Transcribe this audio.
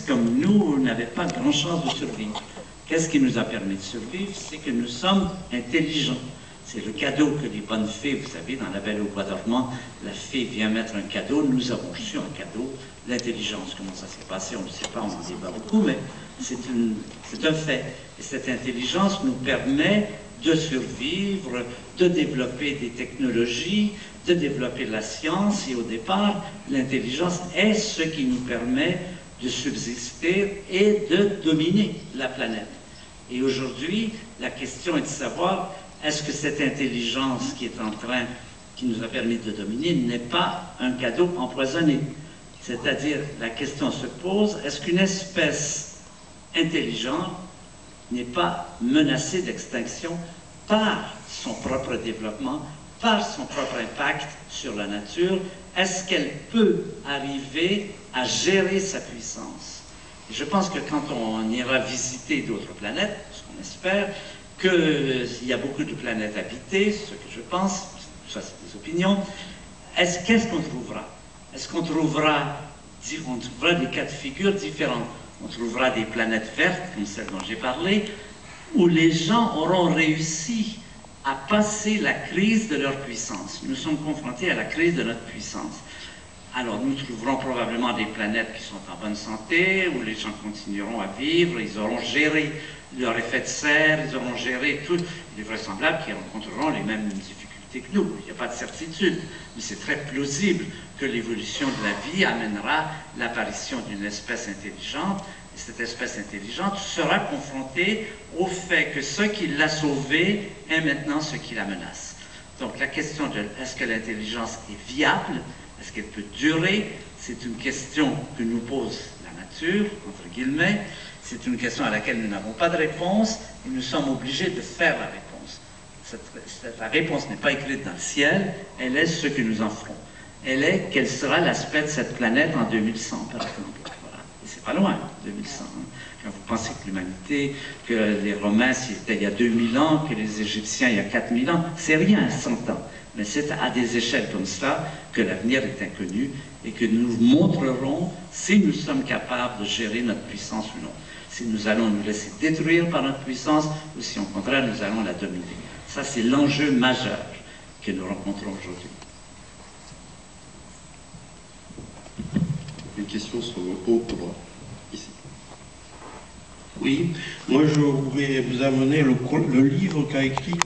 comme nous n'avait pas grand chance de survivre. Qu'est-ce qui nous a permis de survivre? C'est que nous sommes intelligents. C'est le cadeau que les bonnes fées, vous savez, dans La Belle au Bois dormant, la fée vient mettre un cadeau, nous avons reçu un cadeau, l'intelligence. Comment ça s'est passé, on ne sait pas, on n'en débat beaucoup, mais c'est un fait. Et cette intelligence nous permet de survivre, de développer des technologies, de développer la science, et au départ, l'intelligence est ce qui nous permet de subsister et de dominer la planète. Et aujourd'hui, la question est de savoir, est-ce que cette intelligence qui nous a permis de dominer, n'est pas un cadeau empoisonné? C'est-à-dire, la question se pose, est-ce qu'une espèce intelligente n'est pas menacée d'extinction par son propre développement, par son propre impact sur la nature? Est-ce qu'elle peut arriver à gérer sa puissance? Et je pense que quand on ira visiter d'autres planètes, ce qu'on espère, qu'il y a beaucoup de planètes habitées, ce que je pense, ça c'est des opinions, qu'est-ce qu'on trouvera? Est-ce qu'on trouvera des cas de figure différents? On trouvera des planètes vertes, comme celle dont j'ai parlé, où les gens auront réussi à passer la crise de leur puissance. Nous sommes confrontés à la crise de notre puissance. Alors nous trouverons probablement des planètes qui sont en bonne santé, où les gens continueront à vivre, ils auront géré leur effet de serre, ils auront géré tout. Il est vraisemblable qu'ils rencontreront les mêmes difficultés que nous. Il n'y a pas de certitude, mais c'est très plausible que l'évolution de la vie amènera l'apparition d'une espèce intelligente. Et cette espèce intelligente sera confrontée au fait que ce qui l'a sauvée est maintenant ce qui la menace. Donc la question de est-ce que l'intelligence est viable, est-ce qu'elle peut durer, c'est une question que nous pose la nature, entre guillemets. C'est une question à laquelle nous n'avons pas de réponse et nous sommes obligés de faire la réponse. La réponse n'est pas écrite dans le ciel, elle est ce que nous en ferons. Elle est quel sera l'aspect de cette planète en 2100, par exemple. Voilà. Et c'est pas loin, 2100. Hein. Quand vous pensez que l'humanité, que les Romains c'était il y a 2000 ans, que les Égyptiens il y a 4000 ans, c'est rien, 100 ans. Mais c'est à des échelles comme cela que l'avenir est inconnu et que nous montrerons si nous sommes capables de gérer notre puissance ou non. Si nous allons nous laisser détruire par notre puissance ou si au contraire nous allons la dominer. Ça c'est l'enjeu majeur que nous rencontrons aujourd'hui. Une question sur le haut droit, ici. Oui, moi je voudrais vous amener le livre qu'a écrit